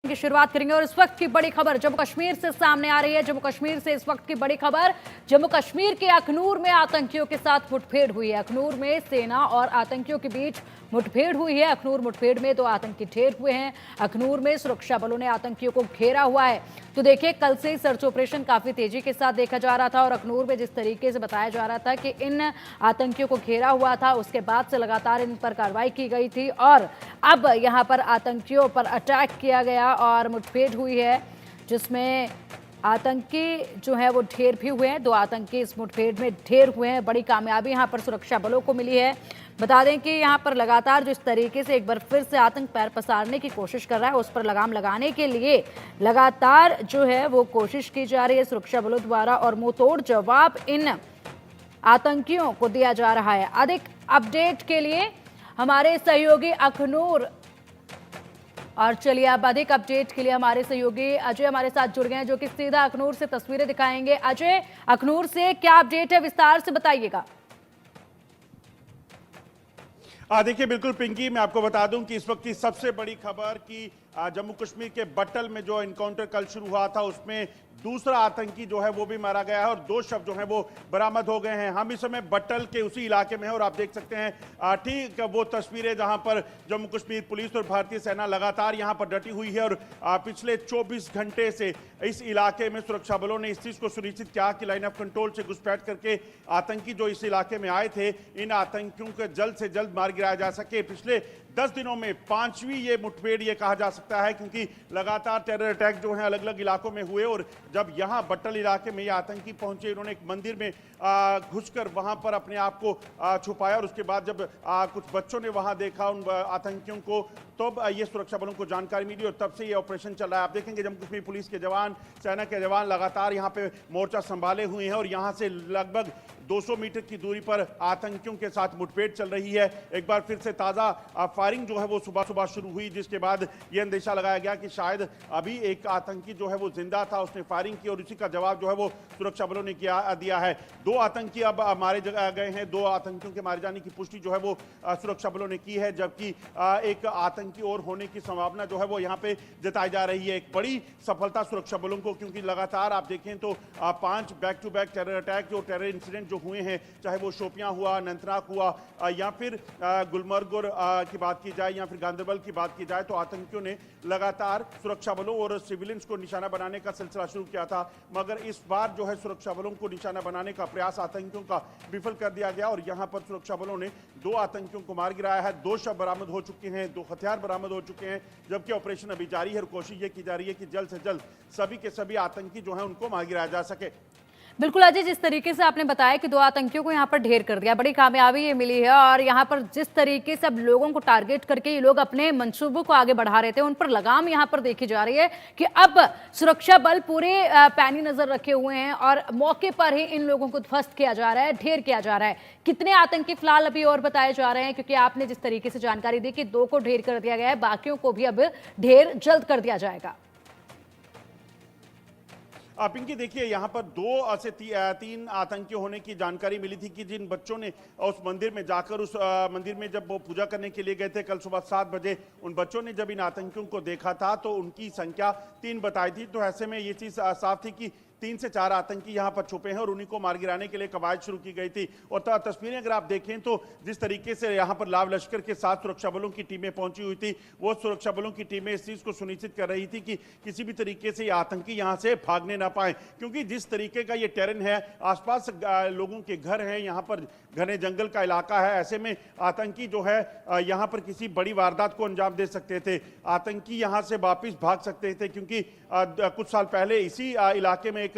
की शुरुआत करेंगे और इस वक्त की बड़ी खबर जम्मू कश्मीर से सामने आ रही है। जम्मू कश्मीर से इस वक्त की बड़ी खबर, जम्मू कश्मीर के अखनूर में आतंकियों के साथ मुठभेड़ हुई है। अखनूर में सेना और आतंकियों के बीच मुठभेड़ हुई है। अखनूर मुठभेड़ में 2 आतंकी ढेर हुए हैं। अखनूर में सुरक्षा बलों ने आतंकियों को घेरा हुआ है। तो देखिए, कल से सर्च ऑपरेशन काफी तेजी के साथ देखा जा रहा था और अखनूर में जिस तरीके से बताया जा रहा था कि इन आतंकियों को घेरा हुआ था, उसके बाद से लगातार इन पर कार्रवाई की गई थी और अब यहां पर आतंकियों पर अटैक किया गया और मुठभेड़ हुई है, जिसमें आतंकी जो है वो ढेर भी हुए हैं। 2 आतंकी इस मुठभेड़ में ढेर हुए हैं। बड़ी कामयाबी यहां पर सुरक्षा बलों को मिली है। बता दें कि यहां पर लगातार जो इस तरीके से एक बार फिर से आतंक पैर पसारने की कोशिश कर रहा है, उस पर लगाम लगाने के लिए लगातार जो है वो कोशिश की जा रही है सुरक्षा बलों द्वारा और मुंहतोड़ जवाब इन आतंकियों को दिया जा रहा है। अधिक अपडेट के लिए हमारे सहयोगी अखनूर और चलिए अब अधिक अपडेट के लिए हमारे सहयोगी अजय हमारे साथ जुड़ गए हैं, जो कि सीधा अखनूर से तस्वीरें दिखाएंगे। अजय, अखनूर से क्या अपडेट है, विस्तार से बताइएगा। देखिए, बिल्कुल पिंकी, मैं आपको बता दूं कि इस वक्त की सबसे बड़ी खबर कि जम्मू कश्मीर के बट्टल में जो एनकाउंटर कल शुरू हुआ था उसमें दूसरा आतंकी जो है वो भी मारा गया है और 2 शव जो है वो बरामद हो गए हैं। हम इस समय बट्टल के उसी इलाके में हैं और आप देख सकते हैं ठीक वो तस्वीरें जहां पर जम्मू कश्मीर पुलिस और भारतीय सेना लगातार यहां पर डटी हुई है और पिछले 24 घंटे से इस इलाके में सुरक्षा बलों ने इस चीज को सुनिश्चित किया कि लाइन ऑफ कंट्रोल से घुसपैठ करके आतंकी जो इस इलाके में आए थे, इन आतंकियों को जल्द से जल्द मार गिराया जा सके। पिछले 10 दिनों में 5वीं ये मुठभेड़ ये कहा जा सकता है, क्योंकि लगातार टेरर अटैक जो है अलग अलग इलाकों में हुए और जब यहां बट्टल इलाके में ये आतंकी पहुंचे, इन्होंने एक मंदिर में घुसकर वहां पर अपने आप को छुपाया और उसके बाद जब कुछ बच्चों ने वहां देखा उन आतंकियों को, तब ये सुरक्षा बलों को जानकारी मिली और तब से ये ऑपरेशन चल रहा है। आप देखेंगे जम्मू कश्मीर पुलिस के जवान, सेना के जवान लगातार यहाँ पे मोर्चा संभाले हुए हैं और यहाँ से लगभग 200 मीटर की दूरी पर आतंकियों के साथ मुठभेड़ चल रही है। एक बार फिर से ताजा फायरिंग जो है वो सुबह सुबह शुरू हुई, जिसके बाद ये अंदेशा लगाया गया कि शायद अभी एक आतंकी जो है वो जिंदा था, उसने फायरिंग की और उसी का जवाब जो है वो सुरक्षा बलों ने दिया है। 2 आतंकी अब मारे गए हैं। 2 आतंकियों के मारे जाने की पुष्टि जो है वो सुरक्षा बलों ने की है, जबकि एक आतंकी और होने की संभावना जो है वो यहाँ पे जताई जा रही है। एक बड़ी सफलता सुरक्षा बलों को, क्योंकि लगातार आप देखें तो 5 back to back terror attack, जो टेरर इंसिडेंट जो हुए हैं, चाहे वो शोपियां हुआ, अनंतनाग हुआ या फिर गुलमर्ग की बात की जाए या फिर गांदरबल की बात की जाए, तो आतंकियों ने लगातार सुरक्षा बलों और सिविलियंस को निशाना बनाने का सिलसिला शुरू किया था। मगर इस बार जो है सुरक्षा बलों को निशाना बनाने का प्रयास आतंकियों का विफल कर दिया गया और यहां पर सुरक्षा बलों ने 2 आतंकियों को मार गिराया है। 2 शव बरामद हो चुके हैं, 2 हथियार बरामद हो चुके हैं, जबकि ऑपरेशन अभी जारी है और कोशिश ये की जा रही है कि जल्द से जल्द सभी के सभी आतंकी जो है उनको मार गिराया जा सके। बिल्कुल अजय, जिस तरीके से आपने बताया कि 2 आतंकियों को यहाँ पर ढेर कर दिया, बड़ी कामयाबी ये मिली है और यहाँ पर जिस तरीके से अब लोगों को टारगेट करके ये लोग अपने मंसूबों को आगे बढ़ा रहे थे, उन पर लगाम यहाँ पर देखी जा रही है कि अब सुरक्षा बल पूरे पैनी नजर रखे हुए हैं और मौके पर ही इन लोगों को ध्वस्त किया जा रहा है, ढेर किया जा रहा है। कितने आतंकी फिलहाल अभी और बताए जा रहे हैं, क्योंकि आपने जिस तरीके से जानकारी दी कि 2 को ढेर कर दिया गया है, बाकियों को भी अब ढेर जल्द कर दिया जाएगा। पिंकी, देखिए यहाँ पर 2 से 3 आतंकी होने की जानकारी मिली थी कि जिन बच्चों ने उस मंदिर में जाकर उस मंदिर में जब वो पूजा करने के लिए गए थे कल सुबह 7 बजे, उन बच्चों ने जब इन आतंकियों को देखा था तो उनकी संख्या 3 बताई थी। तो ऐसे में ये चीज साफ थी कि 3 से 4 आतंकी यहां पर छुपे हैं और उन्हीं को मार गिराने के लिए कवायद शुरू की गई थी। और तस्वीरें अगर आप देखें तो जिस तरीके से यहां पर लाव लश्कर के साथ सुरक्षा बलों की टीमें पहुंची हुई थी, वो सुरक्षा बलों की टीमें इस चीज को सुनिश्चित कर रही थी कि किसी भी तरीके से ये आतंकी यहां से भागने ना पाए, क्योंकि जिस तरीके का ये टेरेन है, आसपास लोगों के घर हैं, यहाँ पर घने जंगल का इलाका है, ऐसे में आतंकी जो है यहाँ पर किसी बड़ी वारदात को अंजाम दे सकते थे। आतंकी यहाँ से वापिस भाग सकते थे, क्योंकि कुछ साल पहले इसी इलाके में एक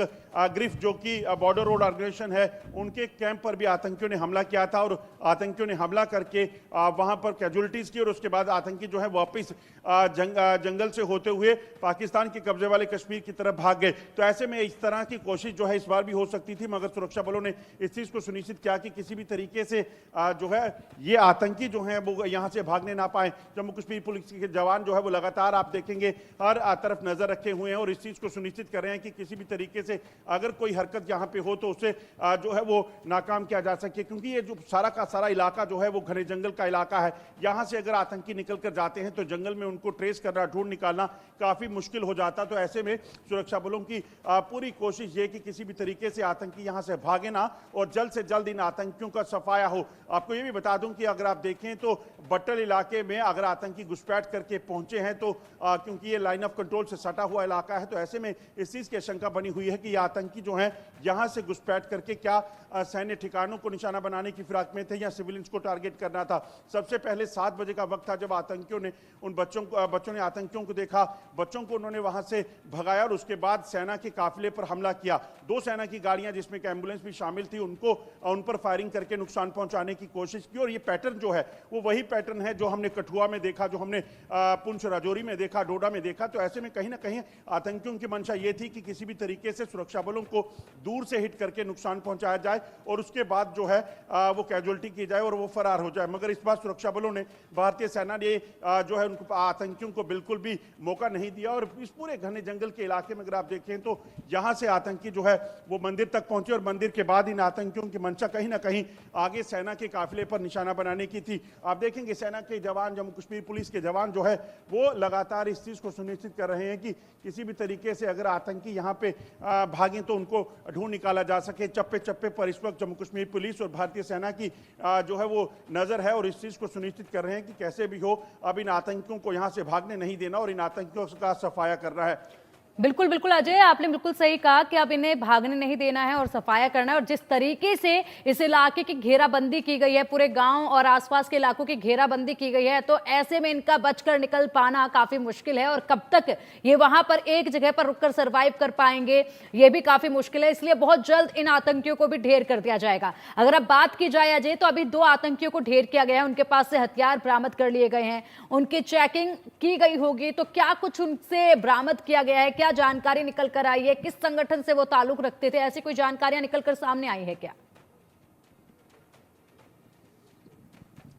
ग्रिफ जो कि बॉर्डर रोड ऑर्गेनाइजेशन है, उनके कैंप पर भी आतंकियों ने हमला किया था और आतंकियों ने हमला करके वहां पर कैजुअलिटीज की और उसके बाद आतंकी जो है वापस जंगल से होते हुए पाकिस्तान के कब्जे वाले कश्मीर की तरफ भाग गए। तो ऐसे में इस तरह की कोशिश जो है इस बार भी हो सकती थी, मगर सुरक्षा बलों ने इस चीज को सुनिश्चित किया कि किसी भी तरीके से जो है ये आतंकी जो है वो यहां से भागने ना पाए। जम्मू कश्मीर पुलिस के जवान जो है वो लगातार आप देखेंगे हर तरफ नजर रखे हुए हैं और इस चीज को सुनिश्चित कर रहे हैं कि किसी भी तरीके तरीके से अगर कोई हरकत यहाँ पे हो तो उसे जो है वो नाकाम किया जा सके, क्योंकि ये जो सारा का सारा इलाका जो है वो घने जंगल का इलाका है। यहाँ से अगर आतंकी निकल कर जाते हैं तो जंगल में उनको ट्रेस करना, ढूंढ निकालना काफी मुश्किल हो जाता। तो ऐसे में सुरक्षा बलों की पूरी कोशिश ये कि किसी भी तरीके से आतंकी यहाँ से भागे ना और जल्द से जल्द इन आतंकियों का सफाया हो। आपको ये भी बता दूं कि अगर आप देखें तो बट्टल इलाके में अगर आतंकी घुसपैठ करके पहुंचे हैं तो क्योंकि ये लाइन ऑफ कंट्रोल से सटा हुआ इलाका है, तो ऐसे में इस चीज की आशंका बनी हुई है कि ये आतंकी जो हैं यहां से घुसपैठ करके क्या सैन्य ठिकानों को निशाना बनाने की फिराक में थे या सिविलियंस को टारगेट करना था। सबसे पहले 7 बजे का वक्त था जब आतंकियों ने उन बच्चों ने आतंकियों को देखा, बच्चों को उन्होंने वहां से भगाया और उसके बाद सेना के काफिले पर हमला किया। 2 सेना की गाड़ियां जिसमें एक एम्बुलेंस भी शामिल थी, उन पर फायरिंग करके नुकसान पहुंचाने की कोशिश की। और ये पैटर्न जो है वो वही पैटर्न है जो हमने कठुआ में देखा, जो हमने पुंछ राजौरी में देखा, डोडा में देखा। तो ऐसे में कहीं ना कहीं आतंकियों की मंशा ये थी कि किसी भी तरीके से सुरक्षा बलों को दूर से हिट करके नुकसान पहुंचाया जाए और उसके बाद जो है वो कैजुअलिटी की जाए और वो फरार हो जाए। मगर इस बार सुरक्षा बलों ने, भारतीय सेना ने जो है उनको आतंकियों को बिल्कुल भी मौका नहीं दिया और इस पूरे घने जंगल के इलाके में अगर आप देखें तो यहां से आतंकी जो है वो मंदिर तक पहुंचे और मंदिर के बाद इन आतंकियों की मंशा कहीं ना कहीं आगे सेना के काफिले पर निशाना बनाने की थी। आप देखेंगे सेना के जवान, जम्मू कश्मीर पुलिस के जवान जो है वो लगातार इस चीज को सुनिश्चित कर रहे हैं कि किसी भी तरीके से अगर आतंकी यहां पे भागें तो उनको ढूंढ निकाला जा सके। चप्पे चप्पे पर इस वक्त जम्मू कश्मीर पुलिस और भारतीय सेना की जो है वो नजर है और इस चीज को सुनिश्चित कर रहे हैं कि कैसे भी हो अब इन आतंकियों को यहां से भागने नहीं देना और इन आतंकियों का सफाया करना है। बिल्कुल बिल्कुल अजय, आपने बिल्कुल सही कहा कि अब इन्हें भागने नहीं देना है और सफाया करना है। और जिस तरीके से इस इलाके की घेराबंदी की गई है, पूरे गांव और आसपास के इलाकों की घेराबंदी की गई है, तो ऐसे में इनका बचकर निकल पाना काफी मुश्किल है और कब तक ये वहां पर एक जगह पर रुककर सर्वाइव कर पाएंगे ये भी काफी मुश्किल है। इसलिए बहुत जल्द इन आतंकियों को भी ढेर कर दिया जाएगा। अगर अब बात की जाए अजय, तो अभी 2 आतंकियों को ढेर किया गया है, उनके पास से हथियार बरामद कर लिए गए हैं, उनकी चेकिंग की गई होगी। तो क्या कुछ उनसे बरामद किया गया है, क्या जानकारी निकल कर आई है, किस संगठन से वो ताल्लुक रखते थे, ऐसी कोई जानकारियां निकल कर सामने आई है क्या?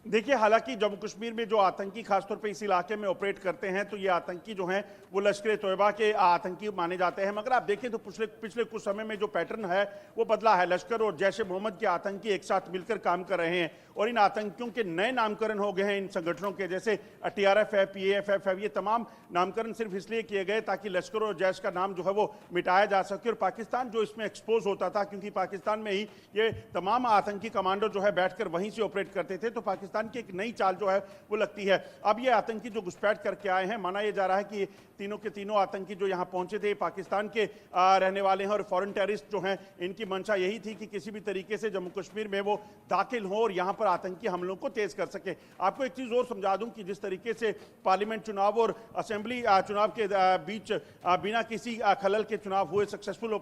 देखिए, हालांकि जम्मू कश्मीर में जो आतंकी खासतौर पे इस इलाके में ऑपरेट करते हैं तो ये आतंकी जो हैं वो लश्कर तोयबा के आतंकी माने जाते हैं। मगर आप देखें तो पिछले कुछ समय में जो पैटर्न है वो बदला है। लश्कर और जैश ए मोहम्मद के आतंकी एक साथ मिलकर काम कर रहे हैं और इन आतंकियों के नए नामकरण हो गए हैं इन संगठनों के, जैसे TRF है, PAFF है। ये तमाम नामकरण सिर्फ इसलिए किए गए ताकि लश्कर और जैश का नाम जो है वो मिटाया जा सके और पाकिस्तान जो इसमें एक्सपोज होता था, क्योंकि पाकिस्तान में ही ये तमाम आतंकी कमांडो जो है बैठकर वहीं से ऑपरेट करते थे, तो पाकिस्तान की एक नई चाल जो है वो लगती है। अब ये आतंकी जो घुसपैठ करके आए हैं, माना यह जा रहा है कि तीनों के तीनों आतंकी जो यहां पहुंचे थे पाकिस्तान के रहने वाले हैं और फॉरेन टेररिस्ट जो हैं, इनकी मंशा यही थी कि किसी भी तरीके से जम्मू कश्मीर में वो दाखिल हो और यहां पर आतंकी हमलों को तेज कर सके। आपको एक चीज और समझा दूं कि जिस तरीके से पार्लियामेंट चुनाव और असेंबली चुनाव के बीच बिना किसी खलल के चुनाव हुए, सक्सेसफुल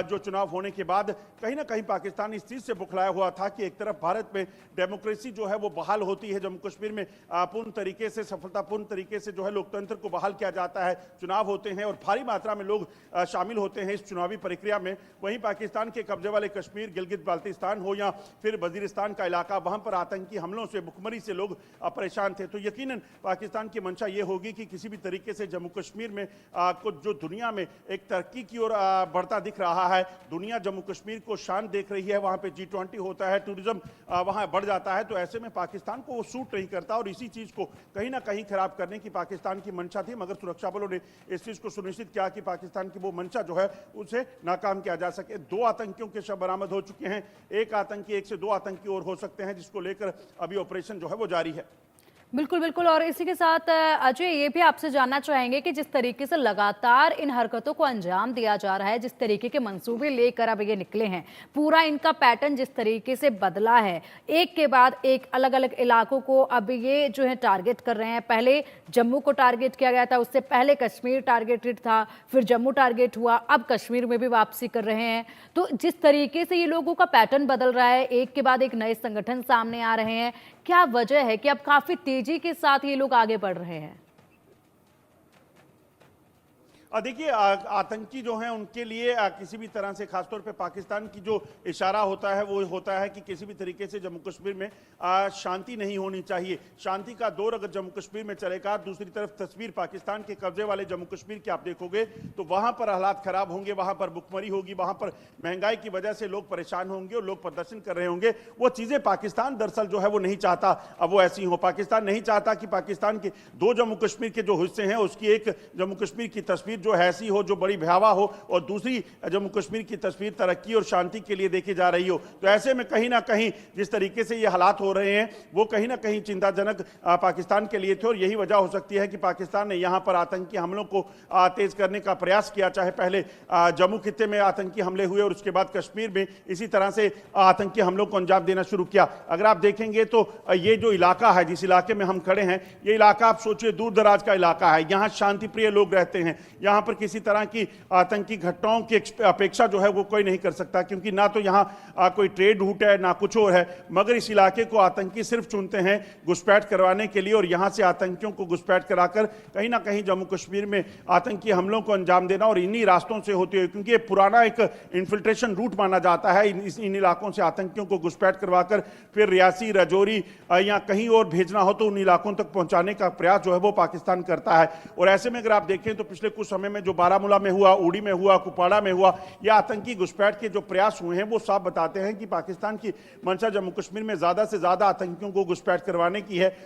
जो चुनाव होने के बाद कहीं ना कहीं पाकिस्तान इस चीज से बुखलाया हुआ था कि एक तरफ भारत में डेमोक्रेसी जो है वो बहाल होती है, जम्मू कश्मीर में पूर्ण तरीके से, सफलतापूर्ण तरीके से जो है लोकतंत्र को बहाल किया जाता है, चुनाव होते हैं और भारी मात्रा में लोग शामिल होते हैं इस चुनावी प्रक्रिया में। वहीं पाकिस्तान के कब्जे वाले कश्मीर, गिलगित बाल्टिस्तान हो या फिर वजीरिस्तान का इलाका, वहां पर आतंकी हमलों से, भुखमरी से लोग परेशान थे। तो यकीनन पाकिस्तान की मंशा ये होगी कि किसी भी तरीके से जम्मू कश्मीर में कुछ जो दुनिया में एक तरक्की की ओर बढ़ता दिख रहा है, दुनिया जम्मू कश्मीर को शान देख रही है, वहां पे G20 होता है, टूरिज्म वहां बढ़ जाता है, तो ऐसे में पाकिस्तान को वो सूट नहीं करता और इसी चीज को कहीं ना कहीं खराब करने की पाकिस्तान की मंशा थी। मगर सुरक्षा बलों ने इस चीज को सुनिश्चित किया कि पाकिस्तान की वो मंशा जो है उसे नाकाम किया जा सके। 2 आतंकियों के शव बरामद हो चुके हैं, एक से दो आतंकी और हो सकते हैं, जिसको लेकर अभी ऑपरेशन जो है वो जारी है। बिल्कुल बिल्कुल। और इसी के साथ अजय, ये भी आपसे जानना चाहेंगे कि जिस तरीके से लगातार इन हरकतों को अंजाम दिया जा रहा है, जिस तरीके के मंसूबे लेकर अब ये निकले हैं, पूरा इनका पैटर्न जिस तरीके से बदला है, एक के बाद एक अलग अलग इलाकों को अब ये जो है टारगेट कर रहे हैं। पहले जम्मू को टारगेट किया गया था, उससे पहले कश्मीर टारगेटेड था, फिर जम्मू टारगेट हुआ, अब कश्मीर में भी वापसी कर रहे हैं। तो जिस तरीके से ये लोगों का पैटर्न बदल रहा है, एक के बाद एक नए संगठन सामने आ रहे हैं, क्या वजह है कि अब काफी तेजी के साथ ये लोग आगे बढ़ रहे हैं? देखिए आतंकी जो हैं उनके लिए किसी भी तरह से खासतौर पे पाकिस्तान की जो इशारा होता है वो होता है कि किसी भी तरीके से जम्मू कश्मीर में शांति नहीं होनी चाहिए। शांति का दौर अगर जम्मू कश्मीर में चलेगा, दूसरी तरफ तस्वीर पाकिस्तान के कब्जे वाले जम्मू कश्मीर की आप देखोगे तो वहां पर हालात खराब होंगे, वहां पर भुखमरी होगी, वहां पर महंगाई की वजह से लोग परेशान होंगे और लोग प्रदर्शन कर रहे होंगे। वो चीजें पाकिस्तान दरअसल जो है वो नहीं चाहता अब वो ऐसी हो। पाकिस्तान नहीं चाहता कि पाकिस्तान के दो जम्मू कश्मीर के जो हिस्से हैं उसकी एक जम्मू कश्मीर की तस्वीर जो है ऐसी हो जो बड़ी भयावह हो और दूसरी जम्मू कश्मीर की तस्वीर तरक्की और शांति के लिए देखी जा रही हो। तो ऐसे में कहीं ना कहीं जिस तरीके से ये हालात हो रहे हैं वो कहीं ना कहीं चिंताजनक पाकिस्तान के लिए थे और यही वजह हो सकती है कि पाकिस्तान ने यहां पर आतंकी हमलों को तेज करने का प्रयास किया। चाहे पहले जम्मू खित्ते में आतंकी हमले हुए और उसके बाद कश्मीर में इसी तरह से आतंकी हमलों को अंजाम देना शुरू किया। अगर आप देखेंगे तो ये जो इलाका है, जिस इलाके में हम खड़े हैं, ये इलाका आप सोचिए दूर दराज का इलाका है। यहाँ शांति प्रिय लोग रहते हैं। यहाँ पर किसी तरह की आतंकी घटनाओं की अपेक्षा जो है वो कोई नहीं कर सकता, क्योंकि ना तो यहाँ कोई ट्रेड रूट है ना कुछ और है। मगर इस इलाके को आतंकी सिर्फ चुनते हैं घुसपैठ करवाने के लिए और यहाँ से आतंकियों को घुसपैठ कराकर कहीं ना कहीं जम्मू कश्मीर में आतंकी हमलों को अंजाम देना और इन्हीं रास्तों से होते हुए, क्योंकि ये पुराना एक इन्फिल्ट्रेशन रूट माना जाता है। इन इलाकों से आतंकियों को घुसपैठ करवाकर फिर रियासी, रजौरी या कहीं और भेजना हो तो उन इलाकों तक पहुंचाने का प्रयास जो है वो पाकिस्तान करता है। और ऐसे में अगर आप देखें तो पिछले कुछ समय में जो बारामूला में हुआ, उड़ी में हुआ, कुपवाड़ा में हुआ, या आतंकी घुसपैठ के जो प्रयास हुए हैं वो साफ बताते हैं कि पाकिस्तान की मंशा जम्मू कश्मीर में ज्यादा से ज्यादा आतंकियों को घुसपैठ करवाने की है।